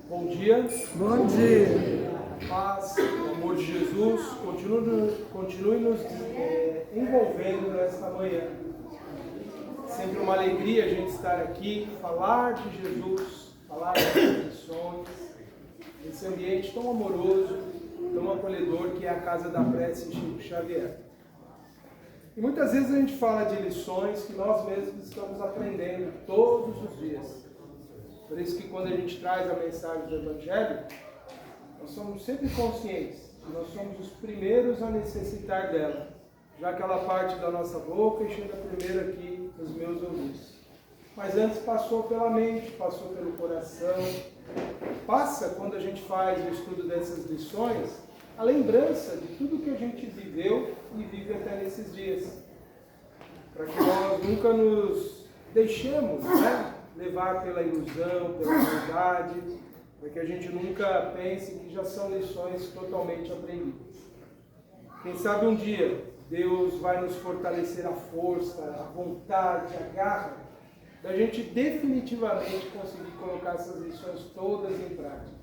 Bom dia. Bom dia. Paz, o amor de Jesus continue nos envolvendo nesta manhã. Sempre uma alegria a gente estar aqui, falar de Jesus, falar das missões, nesse ambiente tão amoroso, tão acolhedor que é a Casa da Prece Chico Xavier. E muitas vezes a gente fala de lições que nós mesmos estamos aprendendo todos os dias. Por isso que quando a gente traz a mensagem do Evangelho, nós somos sempre conscientes que nós somos os primeiros a necessitar dela, já que ela parte da nossa boca e chega primeiro aqui nos meus ouvidos. Mas antes passou pela mente, passou pelo coração. Passa, quando a gente faz o estudo dessas lições, a lembrança de tudo que a gente viveu e vive até nesses dias. Para que nós nunca nos deixemos, levar pela ilusão, pela verdade, para que a gente nunca pense que já são lições totalmente aprendidas. Quem sabe um dia Deus vai nos fortalecer a força, a vontade, a garra, da gente definitivamente conseguir colocar essas lições todas em prática.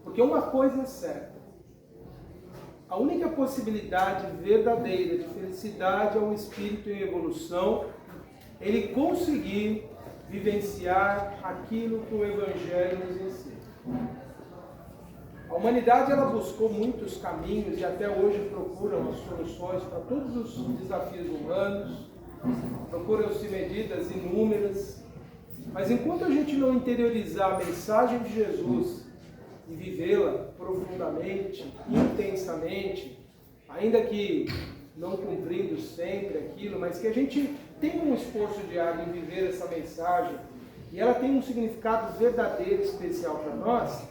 Porque uma coisa é certa, a única possibilidade verdadeira de felicidade é um espírito em evolução, ele conseguir vivenciar aquilo que o Evangelho nos ensina. A humanidade ela buscou muitos caminhos e até hoje procuram as soluções para todos os desafios humanos, procuram-se medidas inúmeras, mas enquanto a gente não interiorizar a mensagem de Jesus e vivê-la profundamente, intensamente, ainda que não cumprindo sempre aquilo, mas que a gente tem um esforço diário em viver essa mensagem e ela tem um significado verdadeiro, especial para nós,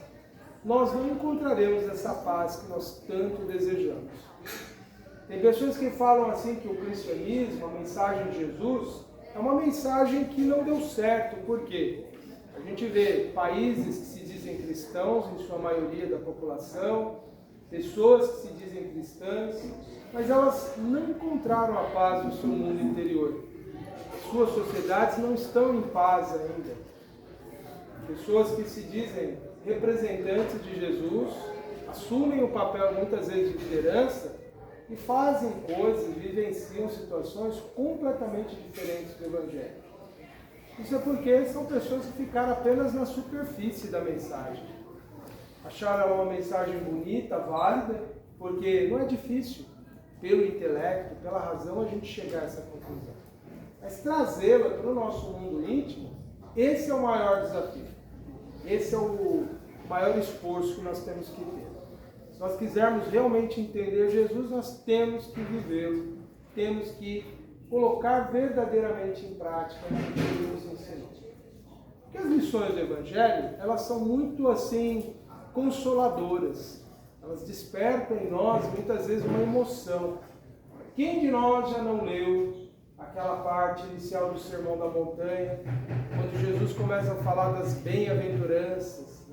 nós não encontraremos essa paz que nós tanto desejamos. Tem pessoas que falam assim que o cristianismo, a mensagem de Jesus, é uma mensagem que não deu certo. Por quê? A gente vê países que se dizem cristãos, em sua maioria da população, pessoas que se dizem cristãs, mas elas não encontraram a paz no seu mundo interior. Suas sociedades não estão em paz ainda. Pessoas que se dizem representantes de Jesus, assumem o papel muitas vezes de liderança e fazem coisas, vivenciam situações completamente diferentes do Evangelho. Isso é porque são pessoas que ficaram apenas na superfície da mensagem. Acharam uma mensagem bonita, válida, porque não é difícil, pelo intelecto, pela razão, a gente chegar a essa conclusão. Mas trazê-la para o nosso mundo íntimo, esse é o maior desafio. Esse é o maior esforço que nós temos que ter. Se nós quisermos realmente entender Jesus, nós temos que vivê-lo, temos que colocar verdadeiramente em prática o que ele nos ensinou. Porque as lições do Evangelho, elas são muito assim, consoladoras. Elas despertam em nós, muitas vezes, uma emoção. Quem de nós já não leu aquela parte inicial do Sermão da Montanha, quando Jesus começa a falar das bem-aventuranças,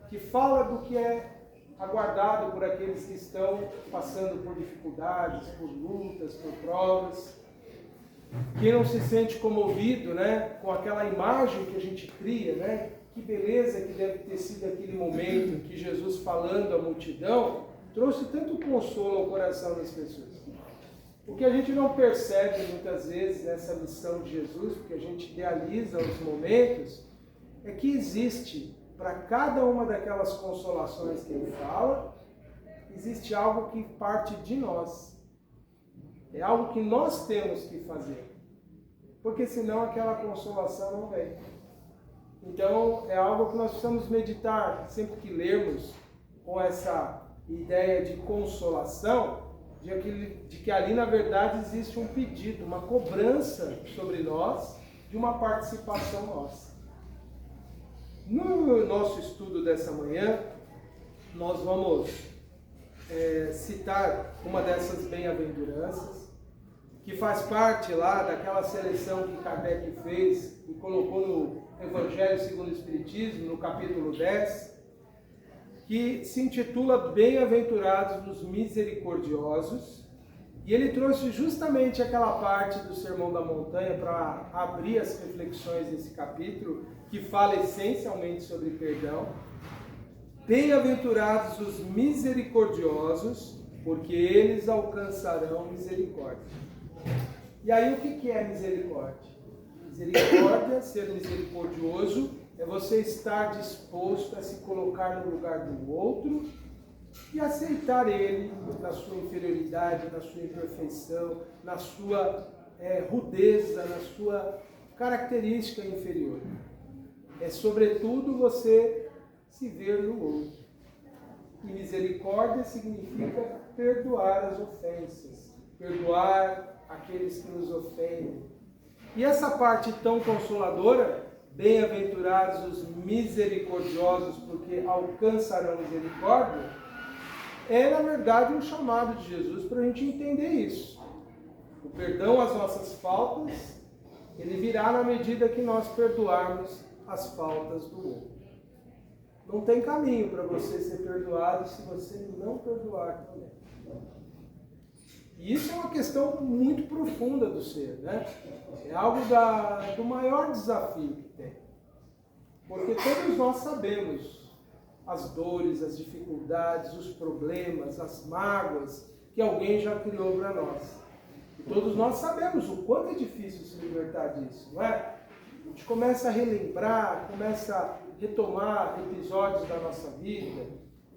que fala do que é aguardado por aqueles que estão passando por dificuldades, por lutas, por provas. Quem não se sente comovido, com aquela imagem que a gente cria, que beleza que deve ter sido aquele momento que Jesus, falando à multidão, trouxe tanto consolo ao coração das pessoas. O que a gente não percebe muitas vezes nessa missão de Jesus, porque a gente idealiza os momentos, é que existe, para cada uma daquelas consolações que ele fala, existe algo que parte de nós. É algo que nós temos que fazer. Porque senão aquela consolação não vem. Então é algo que nós precisamos meditar sempre que lermos com essa ideia de consolação, de que ali na verdade existe um pedido, uma cobrança sobre nós, de uma participação nossa. No nosso estudo dessa manhã, nós vamos citar uma dessas bem-aventuranças, que faz parte lá daquela seleção que Kardec fez e colocou no Evangelho segundo o Espiritismo, no capítulo 10, que se intitula Bem-aventurados os misericordiosos, E ele trouxe justamente aquela parte do Sermão da Montanha para abrir as reflexões desse capítulo, que fala essencialmente sobre perdão. Bem-aventurados os misericordiosos, porque eles alcançarão misericórdia. E aí o que é misericórdia? Misericórdia, ser misericordioso, é você estar disposto a se colocar no lugar do outro e aceitar ele na sua inferioridade, na sua imperfeição, na sua rudeza, na sua característica inferior. É sobretudo você se ver no outro. E misericórdia significa perdoar as ofensas, perdoar aqueles que nos ofendem. E essa parte tão consoladora, bem-aventurados os misericordiosos, porque alcançarão misericórdia, é na verdade um chamado de Jesus para a gente entender isso. O perdão às nossas faltas, ele virá na medida que nós perdoarmos as faltas do outro. Não tem caminho para você ser perdoado se você não perdoar também. E isso é uma questão muito profunda do ser, né? É algo do maior desafio que tem. Porque todos nós sabemos as dores, as dificuldades, os problemas, as mágoas que alguém já criou para nós. E todos nós sabemos o quanto é difícil se libertar disso, não é? A gente começa a relembrar, começa a retomar episódios da nossa vida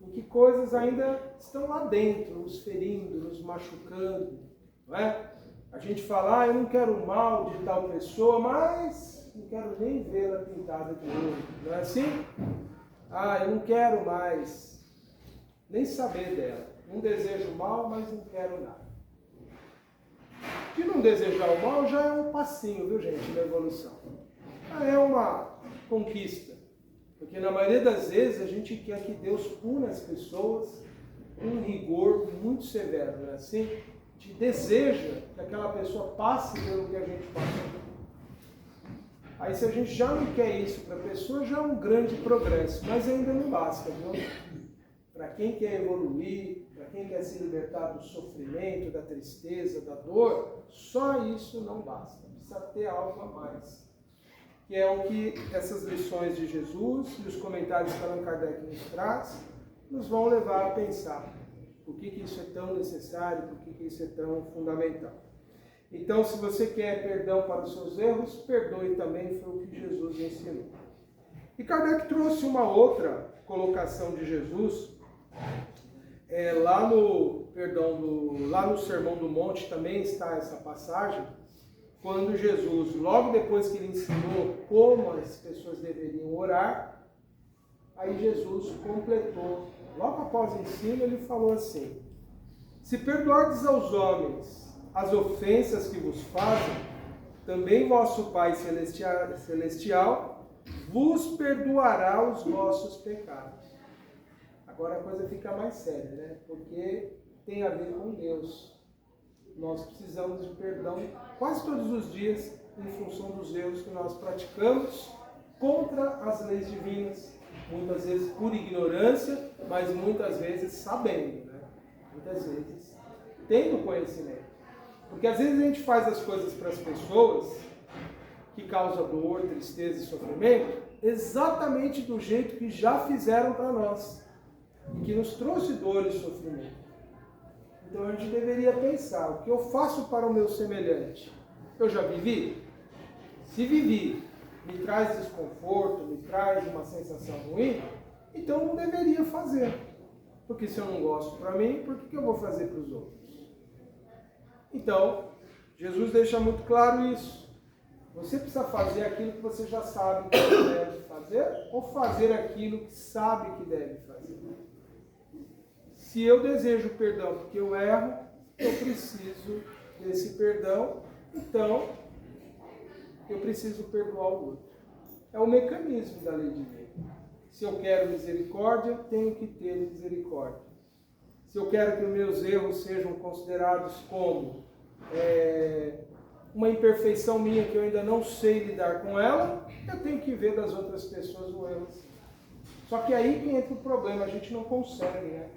em que coisas ainda estão lá dentro, nos ferindo, nos machucando, não é? A gente fala, eu não quero o mal de tal pessoa, mas não quero nem vê-la pintada de ouro, não é assim? Eu não quero mais nem saber dela. Não desejo mal, mas não quero nada. De não desejar o mal já é um passinho, viu gente, na evolução. É uma conquista. Porque na maioria das vezes a gente quer que Deus puna as pessoas com um rigor muito severo, não é assim? A gente deseja que aquela pessoa passe pelo que a gente passou. Aí se a gente já não quer isso para a pessoa, já é um grande progresso, mas ainda não basta, viu? Para quem quer evoluir, para quem quer se libertar do sofrimento, da tristeza, da dor, só isso não basta, precisa ter algo a mais. Que é o que essas lições de Jesus e os comentários que Allan Kardec nos traz, nos vão levar a pensar por que isso é tão necessário, por que isso é tão fundamental. Então, se você quer perdão para os seus erros, perdoe também, foi o que Jesus ensinou. E Kardec trouxe uma outra colocação de Jesus, lá no Sermão do Monte também está essa passagem, quando Jesus, logo depois que ele ensinou como as pessoas deveriam orar, aí Jesus completou. Logo após o ensino, ele falou assim: se perdoardes aos homens as ofensas que vos fazem, também vosso Pai Celestial vos perdoará os vossos pecados. Agora a coisa fica mais séria, né? Porque tem a ver com Deus. Nós precisamos de perdão quase todos os dias em função dos erros que nós praticamos contra as leis divinas, muitas vezes por ignorância, mas muitas vezes sabendo, né? Muitas vezes tendo conhecimento. Porque às vezes a gente faz as coisas para as pessoas que causam dor, tristeza e sofrimento exatamente do jeito que já fizeram para nós e que nos trouxe dor e sofrimento. Então a gente deveria pensar, o que eu faço para o meu semelhante? Eu já vivi? Se vivi, me traz desconforto, me traz uma sensação ruim, então eu não deveria fazer. Porque se eu não gosto para mim, por que eu vou fazer para os outros? Então, Jesus deixa muito claro isso. Você precisa fazer aquilo que você já sabe que deve fazer, ou fazer aquilo que sabe que deve fazer. Se eu desejo perdão porque eu erro, eu preciso desse perdão, então eu preciso perdoar o outro. É o mecanismo da lei divina. Se eu quero misericórdia, tenho que ter misericórdia. Se eu quero que os meus erros sejam considerados como uma imperfeição minha que eu ainda não sei lidar com ela, eu tenho que ver das outras pessoas o erro. Só que aí que entra o problema, a gente não consegue, né?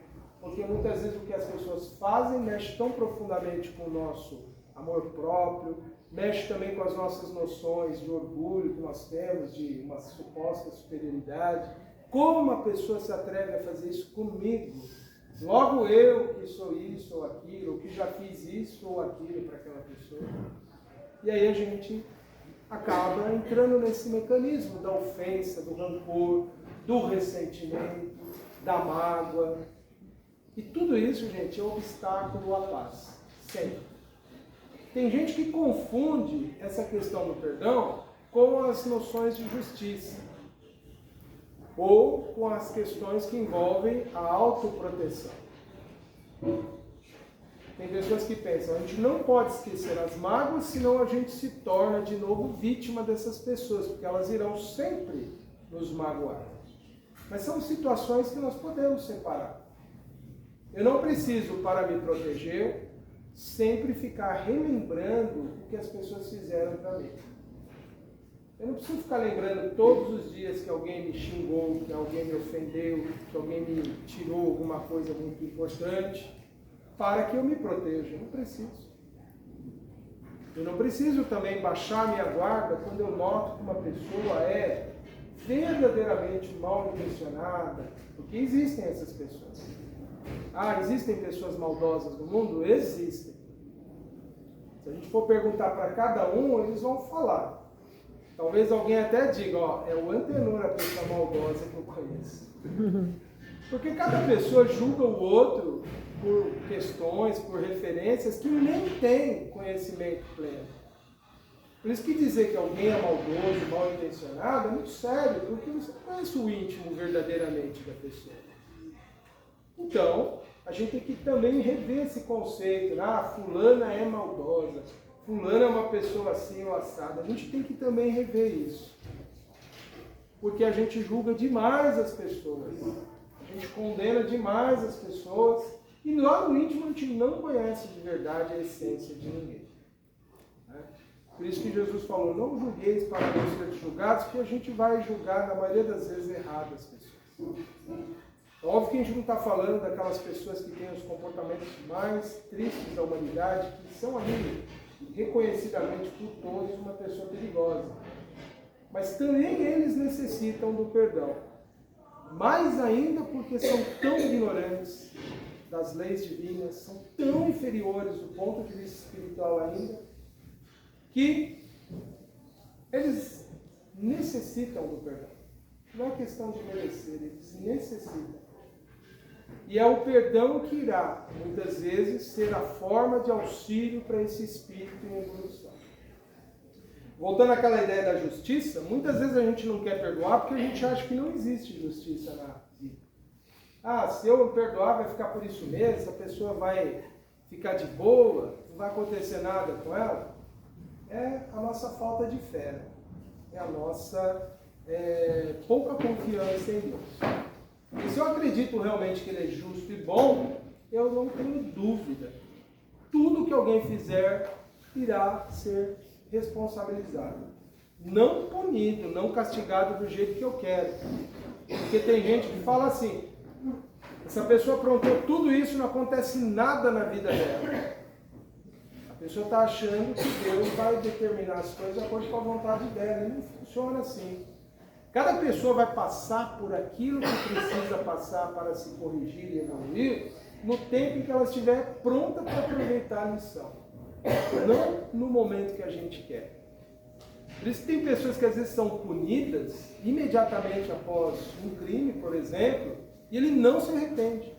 porque muitas vezes o que as pessoas fazem mexe tão profundamente com o nosso amor próprio, mexe também com as nossas noções de orgulho que nós temos, de uma suposta superioridade. Como uma pessoa se atreve a fazer isso comigo? Logo eu que sou isso ou aquilo, que já fiz isso ou aquilo para aquela pessoa. E aí a gente acaba entrando nesse mecanismo da ofensa, do rancor, do ressentimento, da mágoa. E tudo isso, gente, é obstáculo à paz. Sempre. Tem gente que confunde essa questão do perdão com as noções de justiça. Ou com as questões que envolvem a autoproteção. Tem pessoas que pensam, a gente não pode esquecer as mágoas, senão a gente se torna de novo vítima dessas pessoas, porque elas irão sempre nos magoar. Mas são situações que nós podemos separar. Eu não preciso, para me proteger, sempre ficar relembrando o que as pessoas fizeram para mim. Eu não preciso ficar lembrando todos os dias que alguém me xingou, que alguém me ofendeu, que alguém me tirou alguma coisa muito importante, para que eu me proteja. Eu não preciso. Eu não preciso também baixar minha guarda quando eu noto que uma pessoa é verdadeiramente mal intencionada, porque existem essas pessoas. Ah, existem pessoas maldosas no mundo? Existem. Se a gente for perguntar para cada um, eles vão falar. Talvez alguém até diga, ó, é o Antenor a pessoa maldosa que eu conheço. Porque cada pessoa julga o outro por questões, por referências que nem tem conhecimento pleno. Por isso que dizer que alguém é maldoso, mal intencionado, é muito sério, porque você não conhece o íntimo verdadeiramente da pessoa. Então, a gente tem que também rever esse conceito, né? Ah, fulana é maldosa, fulana é uma pessoa assim ou assada. A gente tem que também rever isso. Porque a gente julga demais as pessoas. A gente condena demais as pessoas. E lá no íntimo a gente não conhece de verdade a essência de ninguém. Né? Por isso que Jesus falou, não julgueis para não ser julgados, porque a gente vai julgar, na maioria das vezes, errado as pessoas. Óbvio que a gente não está falando daquelas pessoas que têm os comportamentos mais tristes da humanidade, que são ali, reconhecidamente por todos, uma pessoa perigosa. Mas também eles necessitam do perdão. Mais ainda porque são tão ignorantes das leis divinas, são tão inferiores do ponto de vista espiritual ainda, que eles necessitam do perdão. Não é questão de merecer, eles necessitam. E é o perdão que irá, muitas vezes, ser a forma de auxílio para esse espírito em evolução. Voltando àquela ideia da justiça, muitas vezes a gente não quer perdoar porque a gente acha que não existe justiça na vida. Ah, se eu perdoar vai ficar por isso mesmo, a pessoa vai ficar de boa, não vai acontecer nada com ela. É a nossa falta de fé, né? É a nossa pouca confiança em Deus. E se eu acredito realmente que Ele é justo e bom, eu não tenho dúvida. Tudo que alguém fizer irá ser responsabilizado. Não punido, não castigado do jeito que eu quero. Porque tem gente que fala assim, essa pessoa aprontou tudo isso, não acontece nada na vida dela. A pessoa está achando que Deus vai determinar as coisas de acordo com a vontade dela. E não funciona assim. Cada pessoa vai passar por aquilo que precisa passar para se corrigir e evoluir no tempo em que ela estiver pronta para aproveitar a lição. Não no momento que a gente quer. Por isso que tem pessoas que às vezes são punidas imediatamente após um crime, por exemplo, e ele não se arrepende.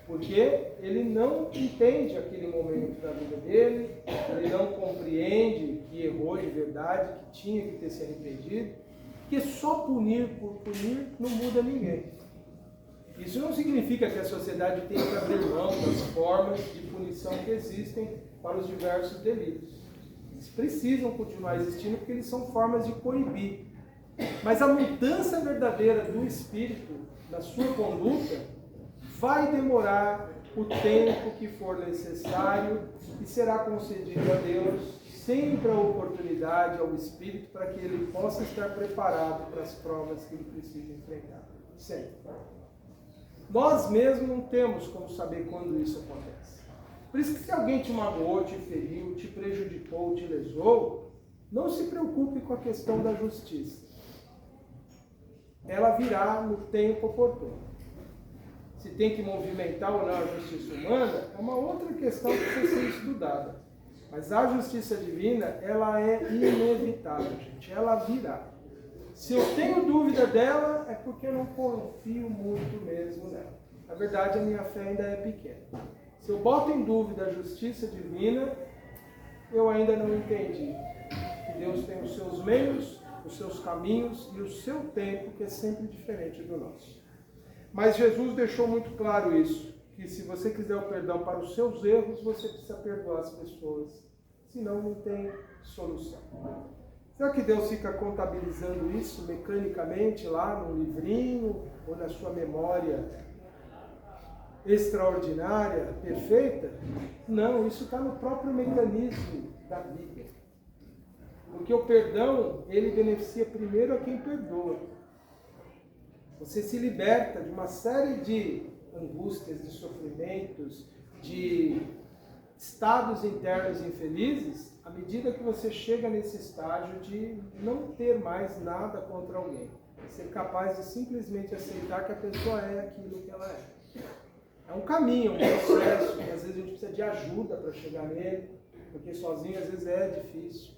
Porque ele não entende aquele momento da vida dele, ele não compreende que errou de verdade, que tinha que ter se arrependido. Porque só punir por punir não muda ninguém. Isso não significa que a sociedade tenha que abrir mão das formas de punição que existem para os diversos delitos. Eles precisam continuar existindo porque eles são formas de coibir. Mas a mudança verdadeira do espírito, na sua conduta, vai demorar o tempo que for necessário e será concedido a Deus sempre a oportunidade ao espírito para que ele possa estar preparado para as provas que ele precisa enfrentar. Sempre. Nós mesmos não temos como saber quando isso acontece. Por isso que se alguém te magoou, te feriu, te prejudicou, te lesou, não se preocupe com a questão da justiça. Ela virá no tempo oportuno. Se tem que movimentar ou não a justiça humana, é uma outra questão que precisa ser estudada. Mas a justiça divina, ela é inevitável, gente. Ela virá. Se eu tenho dúvida dela, é porque eu não confio muito mesmo nela. Na verdade, a minha fé ainda é pequena. Se eu boto em dúvida a justiça divina, eu ainda não entendi que Deus tem os seus meios, os seus caminhos e o seu tempo, que é sempre diferente do nosso. Mas Jesus deixou muito claro isso, que se você quiser o perdão para os seus erros, você precisa perdoar as pessoas, senão não tem solução. Será que Deus fica contabilizando isso mecanicamente lá no livrinho ou na sua memória extraordinária, perfeita? Não, isso está no próprio mecanismo da vida. Porque o perdão, ele beneficia primeiro a quem perdoa. Você se liberta de uma série de angústias, de sofrimentos, de estados internos infelizes, à medida que você chega nesse estágio de não ter mais nada contra alguém. Ser capaz de simplesmente aceitar que a pessoa é aquilo que ela é. É um caminho, um processo, que às vezes a gente precisa de ajuda para chegar nele, porque sozinho às vezes é difícil.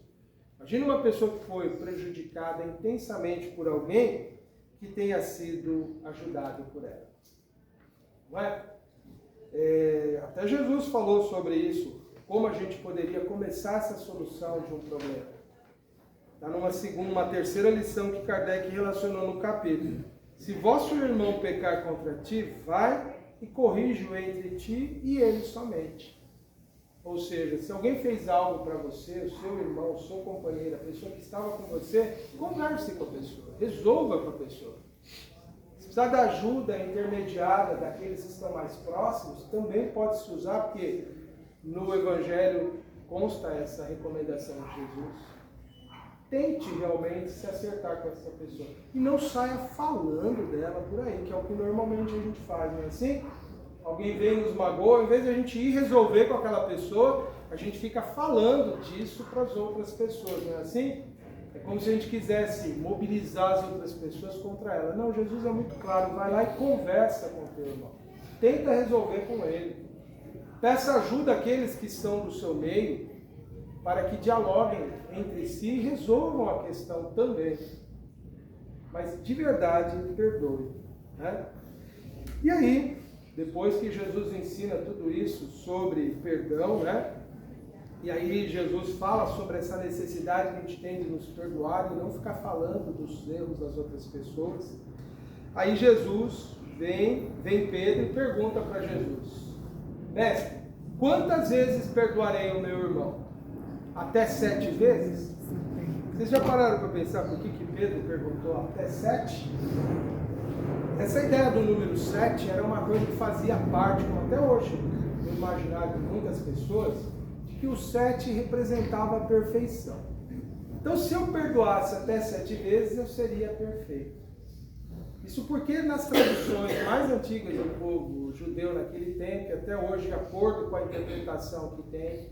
Imagina uma pessoa que foi prejudicada intensamente por alguém que tenha sido ajudado por ela. Não é? Até Jesus falou sobre isso, como a gente poderia começar essa solução de um problema. Está uma terceira lição que Kardec relacionou no capítulo. Se vosso irmão pecar contra ti, vai e corrige-o entre ti e ele somente. Ou seja, se alguém fez algo para você, o seu irmão, o seu companheiro, a pessoa que estava com você, converse com a pessoa, resolva com a pessoa. Se precisar da ajuda intermediária daqueles que estão mais próximos, também pode se usar, porque no Evangelho consta essa recomendação de Jesus. Tente realmente se acertar com essa pessoa. E não saia falando dela por aí, que é o que normalmente a gente faz, não é assim? Alguém vem e nos magoa, em vez de a gente ir resolver com aquela pessoa, a gente fica falando disso para as outras pessoas, não é assim? É como se a gente quisesse mobilizar as outras pessoas contra ela. Não, Jesus é muito claro, vai lá e conversa com o teu irmão. Tenta resolver com ele. Peça ajuda àqueles que estão do seu meio, para que dialoguem entre si e resolvam a questão também. Mas de verdade, perdoe. Né? E aí, depois que Jesus ensina tudo isso sobre perdão, né? E aí Jesus fala sobre essa necessidade que a gente tem de nos perdoar e não ficar falando dos erros das outras pessoas. Aí Jesus vem Pedro e pergunta para Jesus: Mestre, quantas vezes perdoarei o meu irmão? Até 7 vezes? Vocês já pararam para pensar por que Pedro perguntou até 7? Essa ideia do número 7 era uma coisa que fazia parte, como até hoje, no imaginário de muitas pessoas, de que o 7 representava a perfeição. Então, se eu perdoasse até 7 vezes, eu seria perfeito. Isso porque nas tradições mais antigas do povo judeu naquele tempo, e até hoje, de acordo com a interpretação que tem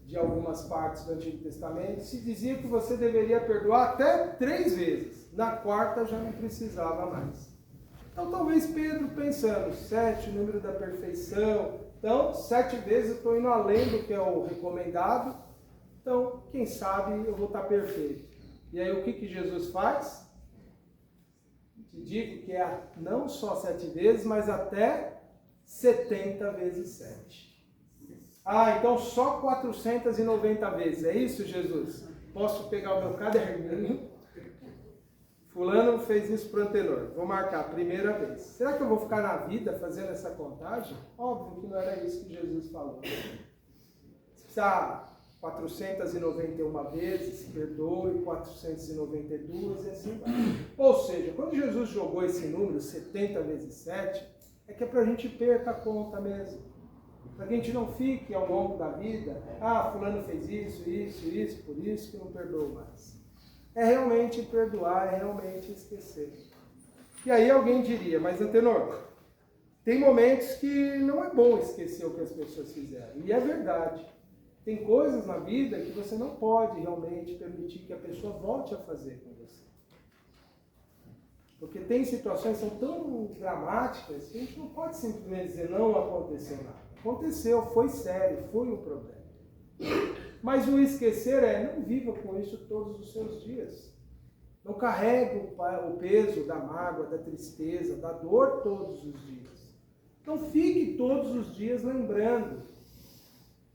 de algumas partes do Antigo Testamento, se dizia que você deveria perdoar até 3 vezes. Na quarta já não precisava mais. Então talvez Pedro pensando, 7, o número da perfeição, então 7 vezes eu estou indo além do que é o recomendado, então quem sabe eu vou estar perfeito. E aí o que Jesus faz? Te digo que é não só 7 vezes, mas até 70 vezes 7. Ah, então só 490 vezes, é isso, Jesus? Posso pegar o meu caderninho? Fulano fez isso para o Antenor, vou marcar a primeira vez. Será que eu vou ficar na vida fazendo essa contagem? Óbvio que não era isso que Jesus falou. Se precisar 491 vezes, perdoe, 492 e assim vai. Ou seja, quando Jesus jogou esse número, 70 vezes 7, é que é para a gente perca a conta mesmo. Para que a gente não fique ao longo da vida, fulano fez isso, por isso que não perdoou mais. É realmente perdoar, é realmente esquecer. E aí alguém diria, mas Antenor, Tem momentos que não é bom esquecer o que as pessoas fizeram. E é verdade. Tem coisas na vida que você não pode realmente permitir que a pessoa volte a fazer com você. Porque tem situações que são tão dramáticas que a gente não pode simplesmente dizer não aconteceu nada. Aconteceu, foi sério, foi um problema. Mas o esquecer não viva com isso todos os seus dias. Não carregue o peso da mágoa, da tristeza, da dor todos os dias. Não fique todos os dias lembrando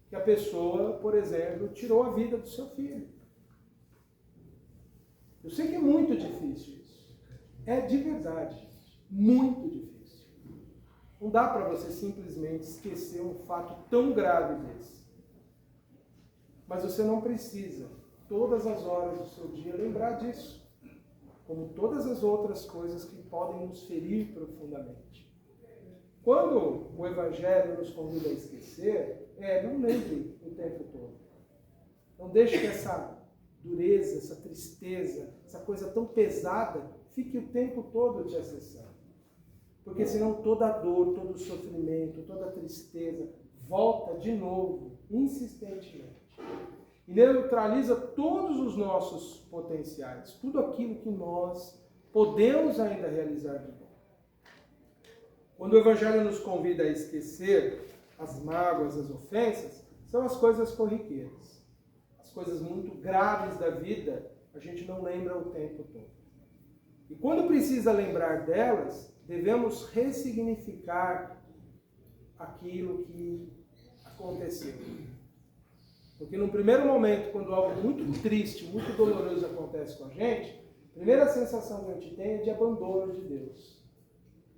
que a pessoa, por exemplo, tirou a vida do seu filho. Eu sei que é muito difícil isso. É de verdade, gente. Muito difícil. Não dá para você simplesmente esquecer um fato tão grave desse. Mas você não precisa, todas as horas do seu dia, lembrar disso. Como todas as outras coisas que podem nos ferir profundamente. Quando o Evangelho nos convida a esquecer, não lembre o tempo todo. Não deixe que essa dureza, essa tristeza, essa coisa tão pesada, fique o tempo todo te acessando. Porque senão toda a dor, todo o sofrimento, toda a tristeza volta de novo, insistentemente. E neutraliza todos os nossos potenciais, tudo aquilo que nós podemos ainda realizar de bom. Quando o Evangelho nos convida a esquecer as mágoas, as ofensas, são as coisas corriqueiras. As coisas muito graves da vida, a gente não lembra o tempo todo. E quando precisa lembrar delas, devemos ressignificar aquilo que aconteceu. Porque no primeiro momento, quando algo muito triste, muito doloroso acontece com a gente, a primeira sensação que a gente tem é de abandono de Deus.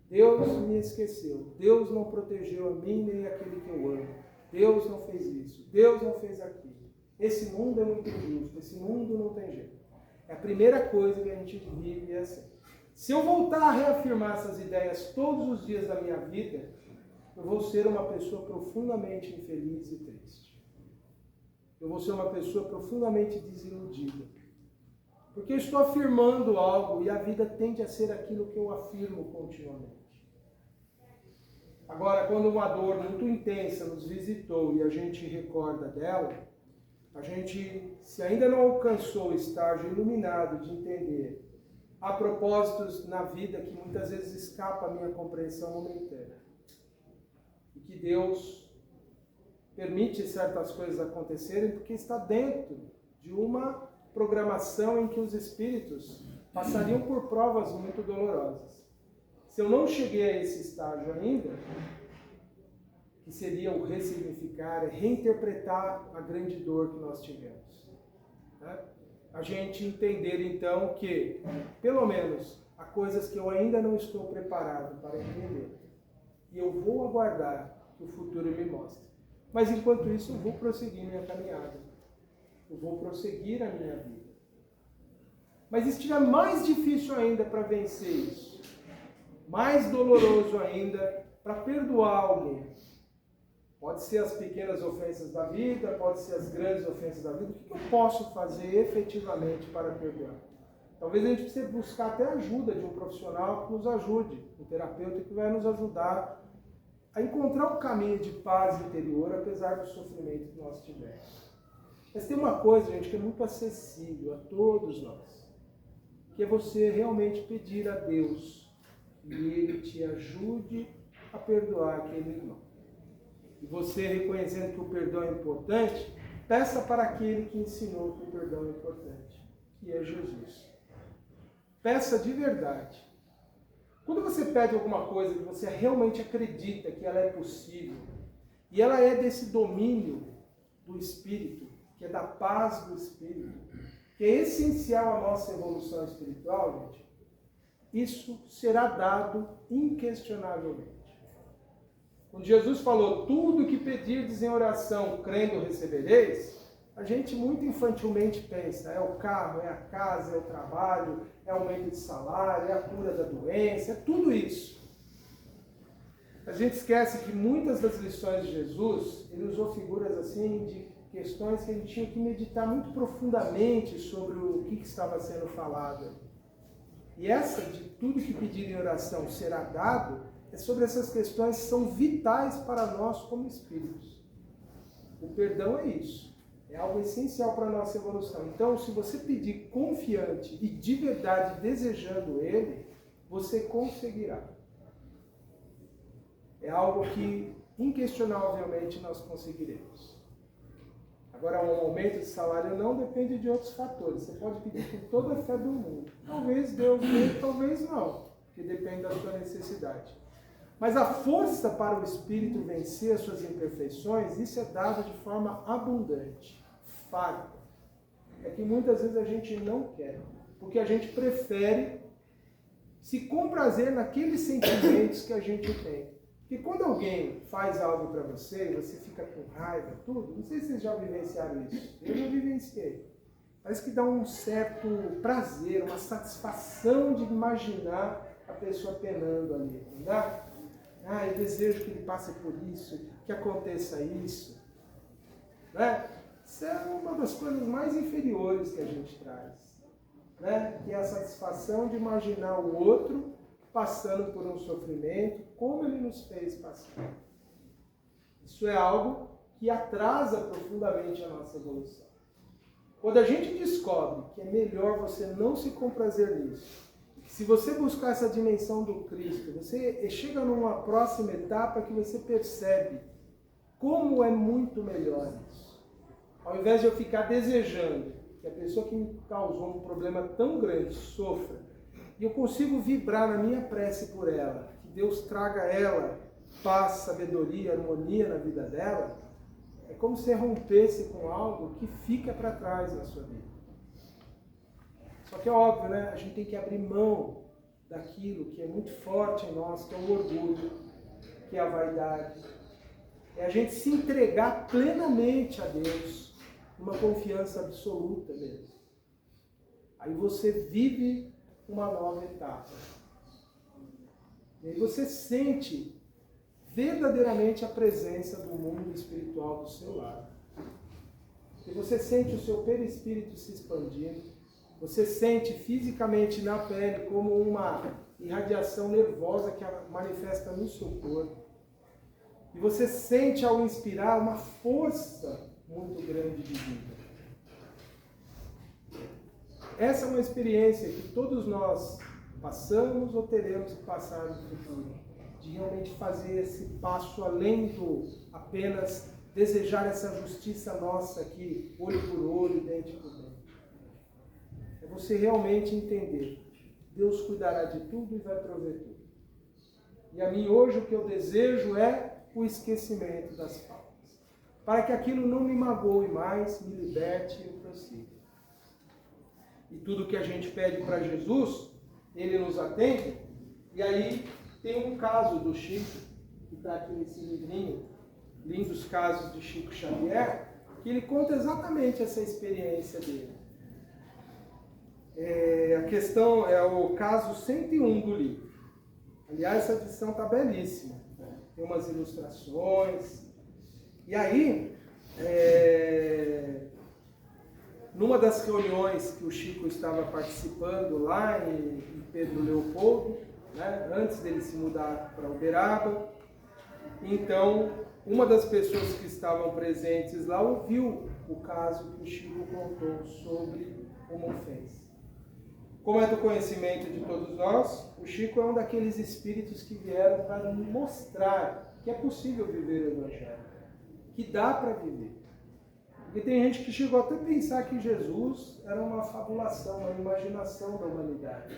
Deus me esqueceu, Deus não protegeu a mim nem aquele que eu amo, Deus não fez isso, Deus não fez aquilo. Esse mundo é muito injusto, esse mundo não tem jeito. É a primeira coisa que a gente vive assim. Se eu voltar a reafirmar essas ideias todos os dias da minha vida, eu vou ser uma pessoa profundamente infeliz e triste. Eu vou ser uma pessoa profundamente desiludida. Porque eu estou afirmando algo e a vida tende a ser aquilo que eu afirmo continuamente. Agora, quando uma dor muito intensa nos visitou e a gente recorda dela, a gente, se ainda não alcançou o estágio iluminado de entender há propósitos na vida que muitas vezes escapa à minha compreensão momentânea. E que Deus permite certas coisas acontecerem porque está dentro de uma programação em que os espíritos passariam por provas muito dolorosas. Se eu não cheguei a esse estágio ainda, que seria o ressignificar, reinterpretar a grande dor que nós tivemos. Né? A gente entender então que, pelo menos, há coisas que eu ainda não estou preparado para entender. E eu vou aguardar que o futuro me mostre. Mas enquanto isso, eu vou prosseguir minha caminhada. Eu vou prosseguir a minha vida. Mas se estiver mais difícil ainda para vencer isso, mais doloroso ainda para perdoar alguém, pode ser as pequenas ofensas da vida, pode ser as grandes ofensas da vida, o que eu posso fazer efetivamente para perdoar? Talvez a gente precise buscar até a ajuda de um profissional que nos ajude, um terapeuta que vai nos ajudar a encontrar um caminho de paz interior, apesar do sofrimento que nós tivermos. Mas tem uma coisa, gente, que é muito acessível a todos nós, que é você realmente pedir a Deus que Ele te ajude a perdoar aquele irmão. E você, reconhecendo que o perdão é importante, peça para aquele que ensinou que o perdão é importante, que é Jesus. Peça de verdade. Quando você pede alguma coisa que você realmente acredita que ela é possível, e ela é desse domínio do Espírito, que é da paz do Espírito, que é essencial à nossa evolução espiritual, gente, isso será dado inquestionavelmente. Quando Jesus falou, tudo que pedirdes em oração, crendo recebereis, a gente muito infantilmente pensa, é o carro, é a casa, é o trabalho, é o aumento de salário, é a cura da doença, é tudo isso. A gente esquece que muitas das lições de Jesus, ele usou figuras assim de questões que a gente tinha que meditar muito profundamente sobre o que estava sendo falado. E essa de tudo que pedir em oração será dado, é sobre essas questões que são vitais para nós como espíritos. O perdão é isso. É algo essencial para a nossa evolução. Então, se você pedir confiante e de verdade desejando ele, você conseguirá. É algo que, inquestionavelmente, nós conseguiremos. Agora, um aumento de salário não depende de outros fatores. Você pode pedir com toda a fé do mundo. Talvez Deus dê, talvez não, porque depende da sua necessidade. Mas a força para o espírito vencer as suas imperfeições, isso é dado de forma abundante, farta. É que muitas vezes a gente não quer, porque a gente prefere se comprazer naqueles sentimentos que a gente tem. Porque quando alguém faz algo para você e você fica com raiva, tudo, não sei se vocês já vivenciaram isso, eu já vivenciei. Parece que dá um certo prazer, uma satisfação de imaginar a pessoa penando ali, não dá? Ah, eu desejo que ele passe por isso, que aconteça isso. Né? Isso é uma das coisas mais inferiores que a gente traz. Né? Que é a satisfação de imaginar o outro passando por um sofrimento, como ele nos fez passar. Isso é algo que atrasa profundamente a nossa evolução. Quando a gente descobre que é melhor você não se comprazer nisso, se você buscar essa dimensão do Cristo, você chega numa próxima etapa que você percebe como é muito melhor isso. Ao invés de eu ficar desejando que a pessoa que me causou um problema tão grande sofra, e eu consigo vibrar na minha prece por ela, que Deus traga a ela paz, sabedoria, harmonia na vida dela, é como se rompesse com algo que fica para trás na sua vida. Só que é óbvio, né? A gente tem que abrir mão daquilo que é muito forte em nós, que é o orgulho, que é a vaidade. É a gente se entregar plenamente a Deus, uma confiança absoluta mesmo. Aí você vive uma nova etapa. E aí você sente verdadeiramente a presença do mundo espiritual do seu lado. E você sente o seu perispírito se expandindo. Você sente fisicamente na pele como uma irradiação nervosa que manifesta no seu corpo. E você sente ao inspirar uma força muito grande de vida. Essa é uma experiência que todos nós passamos ou teremos que passar no futuro. De realmente fazer esse passo além do apenas desejar essa justiça nossa aqui, olho por olho, dente por dente. É você realmente entender. Deus cuidará de tudo e vai prover tudo. E a mim hoje o que eu desejo é o esquecimento das faltas. Para que aquilo não me magoe mais, me liberte e eu prossiga. E tudo que a gente pede para Jesus, Ele nos atende. E aí tem um caso do Chico, que está aqui nesse livrinho, Lindos Casos de Chico Xavier, que ele conta exatamente essa experiência dele. A questão é o caso 101 do livro. Aliás, essa edição está belíssima. Tem umas ilustrações. E aí, numa das reuniões que o Chico estava participando lá em Pedro Leopoldo, né, antes dele se mudar para Uberaba, então uma das pessoas que estavam presentes lá ouviu o caso que o Chico contou sobre o Monfens. Como é do conhecimento de todos nós, o Chico é um daqueles espíritos que vieram para mostrar que é possível viver o Evangelho, que dá para viver. Porque tem gente que chegou até a pensar que Jesus era uma fabulação, uma imaginação da humanidade.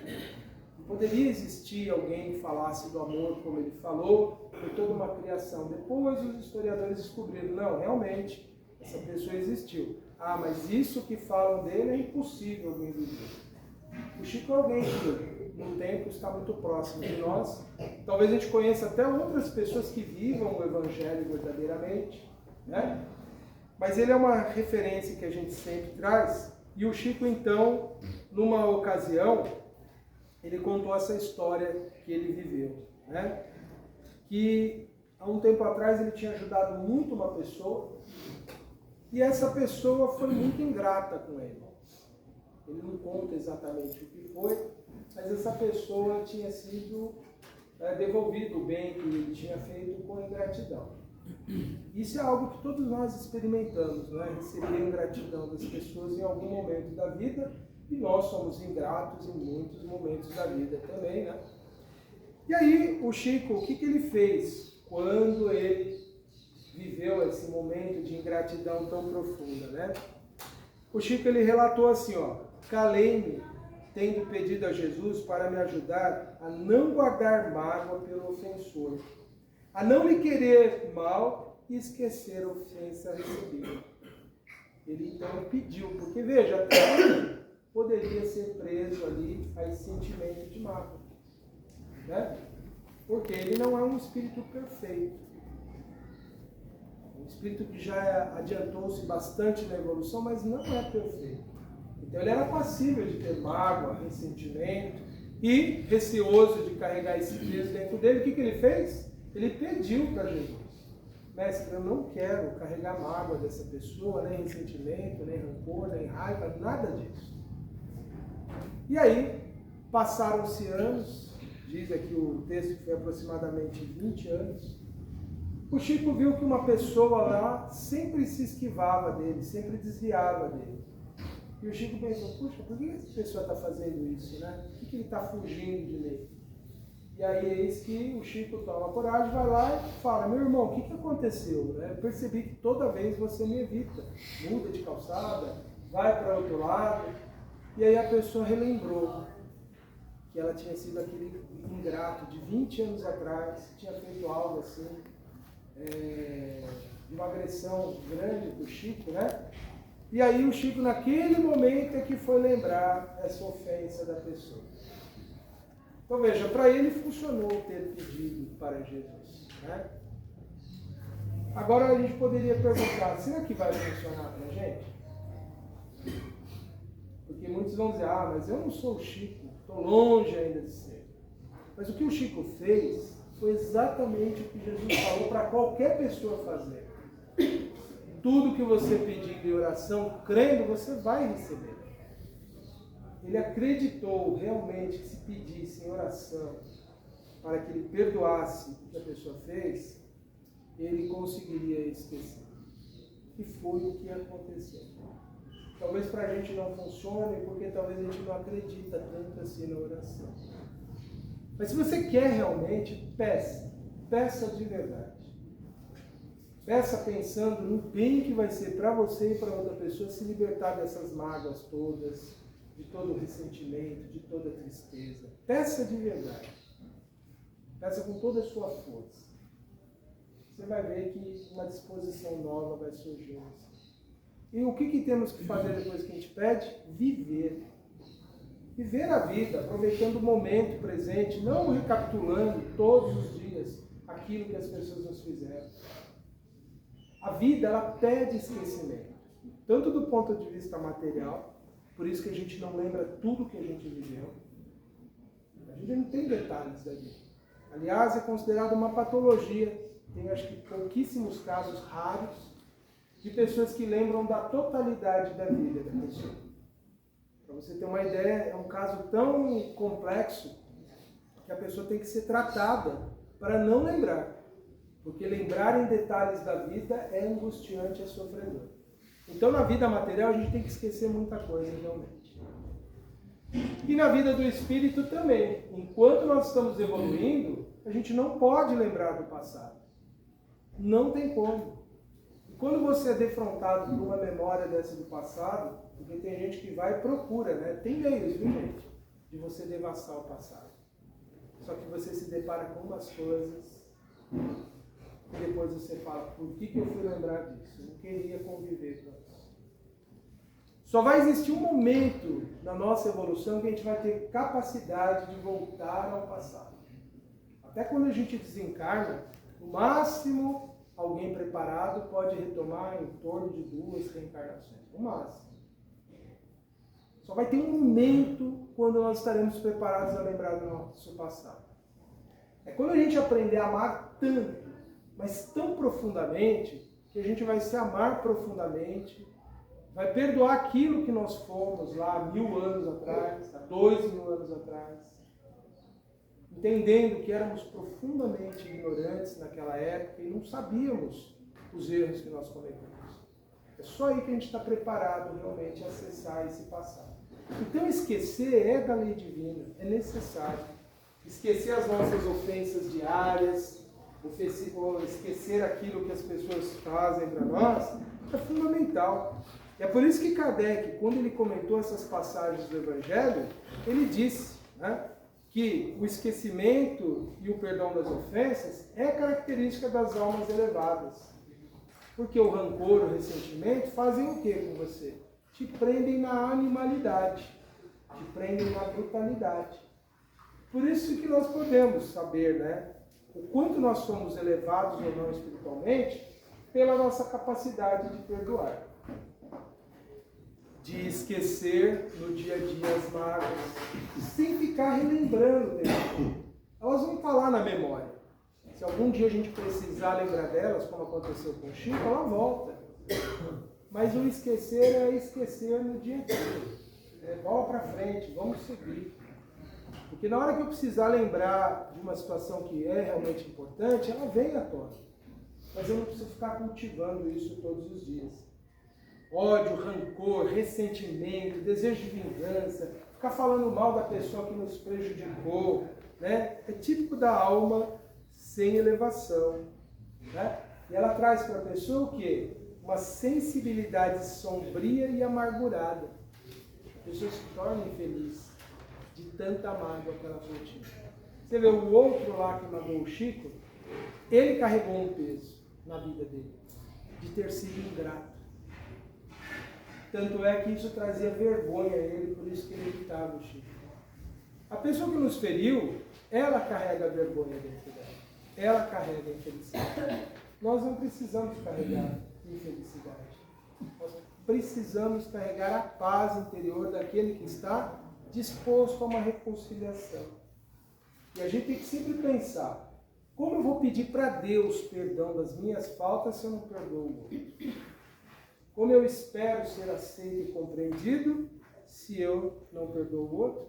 Não poderia existir alguém que falasse do amor como ele falou, foi toda uma criação. Depois os historiadores descobriram, não, realmente, essa pessoa existiu. Ah, mas isso que falam dele é impossível alguém viver. O Chico é alguém que no tempo está muito próximo de nós. Talvez a gente conheça até outras pessoas que vivam o Evangelho verdadeiramente, né? Mas ele é uma referência que a gente sempre traz. E o Chico, então, numa ocasião, ele contou essa história que ele viveu, né? Que há um tempo atrás ele tinha ajudado muito uma pessoa e essa pessoa foi muito ingrata com ele. Ele não conta exatamente o que foi, mas essa pessoa tinha sido devolvido o bem que ele tinha feito com ingratidão. Isso é algo que todos nós experimentamos, né? Receber ingratidão das pessoas em algum momento da vida, e nós somos ingratos em muitos momentos da vida também, né? E aí, o Chico, o que ele fez quando ele viveu esse momento de ingratidão tão profunda, né? O Chico, ele relatou assim, ó: calei-me, tendo pedido a Jesus para me ajudar a não guardar mágoa pelo ofensor, a não lhe querer mal e esquecer a ofensa recebida. Ele então pediu, porque veja, até ele poderia ser preso ali a esse sentimento de mágoa, né? Porque ele não é um espírito perfeito. Um espírito que já adiantou-se bastante na evolução, mas não é perfeito. Então ele era passível de ter mágoa, ressentimento e receoso de carregar esse peso dentro dele. O que ele fez? Ele pediu para Jesus: mestre, eu não quero carregar mágoa dessa pessoa, nem ressentimento, nem rancor, nem raiva, nada disso. E aí, passaram-se anos, diz aqui o texto que foi aproximadamente 20 anos, o Chico viu que uma pessoa lá sempre se esquivava dele, sempre desviava dele. E o Chico pensou: puxa, por que essa pessoa está fazendo isso, né? Por que ele está fugindo de mim? E aí eis que o Chico toma coragem, vai lá e fala: meu irmão, o que aconteceu? Eu percebi que toda vez você me evita, muda de calçada, vai para outro lado. E aí a pessoa relembrou que ela tinha sido aquele ingrato de 20 anos atrás, tinha feito algo assim, de uma agressão grande do Chico, né? E aí o Chico, naquele momento, é que foi lembrar essa ofensa da pessoa. Então veja, para ele funcionou ter pedido para Jesus, né? Agora a gente poderia perguntar: será que vai funcionar para a gente? Porque muitos vão dizer: ah, mas eu não sou o Chico, estou longe ainda de ser. Mas o que o Chico fez foi exatamente o que Jesus falou para qualquer pessoa fazer. Tudo que você pedir em oração, crendo, você vai receber. Ele acreditou realmente que se pedisse em oração para que ele perdoasse o que a pessoa fez, ele conseguiria esquecer. E foi o que aconteceu. Talvez para a gente não funcione, porque talvez a gente não acredita tanto assim na oração. Mas se você quer realmente, peça de verdade. Peça pensando no bem que vai ser para você e para outra pessoa se libertar dessas mágoas todas, de todo o ressentimento, de toda a tristeza. Peça de verdade. Peça com toda a sua força. Você vai ver que uma disposição nova vai surgir. E o que temos que fazer depois que a gente pede? Viver. Viver a vida, aproveitando o momento presente, não recapitulando todos os dias aquilo que as pessoas nos fizeram. A vida, ela pede esquecimento, tanto do ponto de vista material, por isso que a gente não lembra tudo que a gente viveu. A gente não tem detalhes da vida. Aliás, é considerado uma patologia. Tem, acho que, pouquíssimos casos raros de pessoas que lembram da totalidade da vida da pessoa. Para você ter uma ideia, é um caso tão complexo que a pessoa tem que ser tratada para não lembrar. Porque lembrar em detalhes da vida é angustiante, é sofredor. Então, na vida material, a gente tem que esquecer muita coisa, realmente. E na vida do espírito também. Enquanto nós estamos evoluindo, a gente não pode lembrar do passado. Não tem como. E quando você é defrontado por uma memória dessa do passado, porque tem gente que vai e procura, né? Tem meios, viu, gente? De você devassar o passado. Só que você se depara com umas coisas e depois você fala: por que eu fui lembrar disso? Eu não queria conviver com isso. Só vai existir um momento na nossa evolução que a gente vai ter capacidade de voltar ao passado. Até quando a gente desencarna, no máximo, alguém preparado pode retomar em torno de 2 reencarnações. No máximo. Só vai ter um momento quando nós estaremos preparados a lembrar do nosso passado. É quando a gente aprender a amar tanto, mas tão profundamente, que a gente vai se amar profundamente, vai perdoar aquilo que nós fomos lá há 1000 anos atrás, há 2000 anos atrás. entendendo que éramos profundamente ignorantes naquela época e não sabíamos os erros que nós cometemos. É só aí que a gente está preparado realmente a acessar esse passado. Então esquecer é da lei divina, é necessário. Esquecer as nossas ofensas diárias, esquecer aquilo que as pessoas fazem para nós, é fundamental. É por isso que Kardec, quando ele comentou essas passagens do Evangelho, ele disse, né, que o esquecimento e o perdão das ofensas é característica das almas elevadas. Porque o rancor, o ressentimento fazem o que com você? Te prendem na animalidade, te prendem na brutalidade. Por isso que nós podemos saber, né, o quanto nós somos elevados ou não espiritualmente pela nossa capacidade de perdoar. De esquecer no dia a dia as mágoas, sem ficar relembrando delas. Elas vão estar lá na memória. Se algum dia a gente precisar lembrar delas, como aconteceu com o Chico, ela volta. Mas o esquecer é esquecer no dia a dia. Bola para frente, vamos seguir. Porque na hora que eu precisar lembrar de uma situação que é realmente importante, ela vem à tona. Mas eu não preciso ficar cultivando isso todos os dias. Ódio, rancor, ressentimento, desejo de vingança, ficar falando mal da pessoa que nos prejudicou, né? É típico da alma sem elevação, né? E ela traz para a pessoa o quê? Uma sensibilidade sombria e amargurada. A pessoa se torna infeliz de tanta mágoa que ela continha. Você vê o outro lá que magoou o Chico, ele carregou um peso na vida dele, de ter sido ingrato. Tanto é que isso trazia vergonha a ele, por isso que ele evitava o Chico. A pessoa que nos feriu, ela carrega a vergonha dentro dela. Ela carrega a infelicidade. Nós não precisamos carregar infelicidade. Nós precisamos carregar a paz interior daquele que está disposto a uma reconciliação. E a gente tem que sempre pensar, como eu vou pedir para Deus perdão das minhas faltas se eu não perdoo o outro? Como eu espero ser aceito e compreendido se eu não perdoo o outro?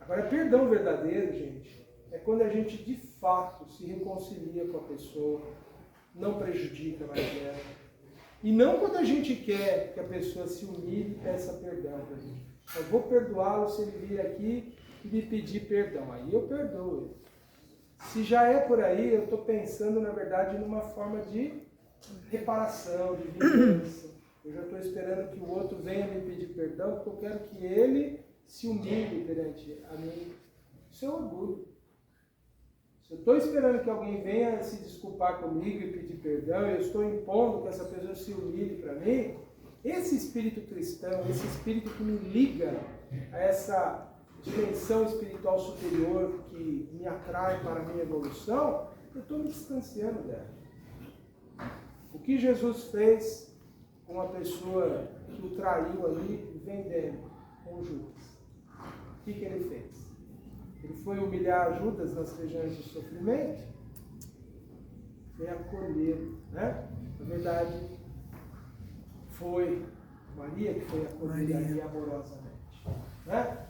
Agora, perdão verdadeiro, gente, é quando a gente de fato se reconcilia com a pessoa, não prejudica mais ela. E não quando a gente quer que a pessoa se humilhe e peça perdão para a gente. Eu vou perdoá-lo se ele vir aqui e me pedir perdão. Aí eu perdoo ele. Se já é por aí, eu estou pensando, na verdade, numa forma de reparação, de vingança. Eu já estou esperando que o outro venha me pedir perdão, porque eu quero que ele se humilhe perante a mim. Isso é orgulho. Se eu estou esperando que alguém venha se desculpar comigo e pedir perdão, eu estou impondo que essa pessoa se humilhe para mim, esse espírito cristão, esse espírito que me liga a essa dimensão espiritual superior que me atrai para a minha evolução, eu estou me distanciando dela. O que Jesus fez com a pessoa que o traiu ali, vendendo com Judas? O que ele fez? Ele foi humilhar Judas nas regiões de sofrimento? Foi acolher, né? Na verdade, foi Maria que foi acolhida ali amorosamente, né?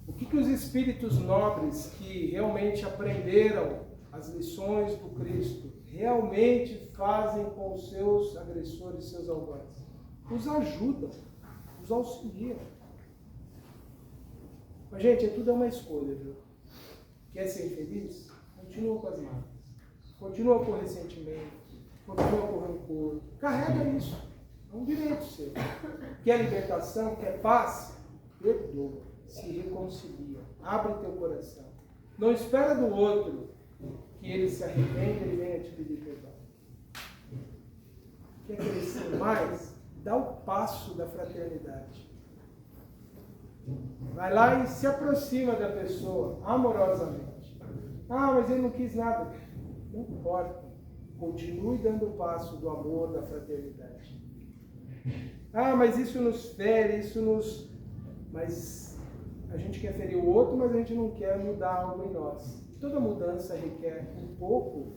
O que os espíritos nobres que realmente aprenderam as lições do Cristo realmente fazem com os seus agressores, seus algozes? Os ajudam, os auxiliam. Mas, gente, tudo é uma escolha, viu? Quer ser feliz? Continua com as mágoas. Continua com o ressentimento. Continua com o rancor. Carrega isso. É um direito seu. Quer libertação? Quer paz? Perdoa. Se reconcilia. Abre teu coração. Não espera do outro que ele se arrependa e venha te pedir perdão. Quer crescer mais? Dá o passo da fraternidade. Vai lá e se aproxima da pessoa amorosamente. Ah, mas ele não quis nada. Não importa. Continue dando o passo do amor, da fraternidade. Ah, mas isso nos fere, isso nos... Mas a gente quer ferir o outro, mas a gente não quer mudar algo em nós. Toda mudança requer um pouco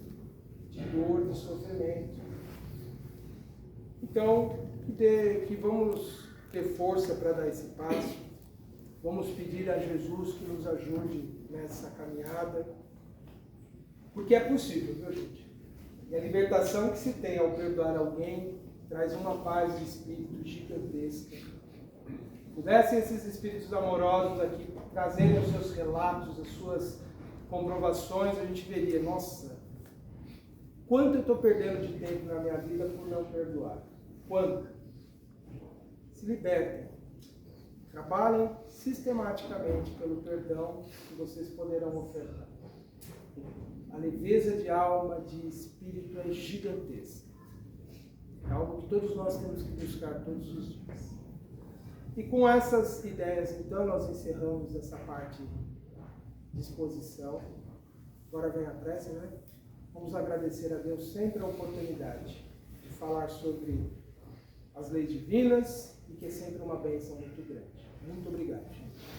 de dor, de sofrimento. Então, que vamos ter força para dar esse passo. Vamos pedir a Jesus que nos ajude nessa caminhada, porque é possível, viu, gente? E a libertação que se tem ao perdoar alguém traz uma paz de espírito gigantesca. Pudessem esses espíritos amorosos aqui trazerem os seus relatos, as suas comprovações, a gente veria, nossa, quanto eu estou perdendo de tempo na minha vida por não perdoar. Quanto? Se libertem. Trabalhem sistematicamente pelo perdão que vocês poderão ofertar. A leveza de alma, de espírito é gigantesca. É algo que todos nós temos que buscar todos os dias. E com essas ideias, então, nós encerramos essa parte de exposição. Agora vem a prece, né? Vamos agradecer a Deus sempre a oportunidade de falar sobre as leis divinas e que é sempre uma bênção muito grande. Muito obrigado, gente.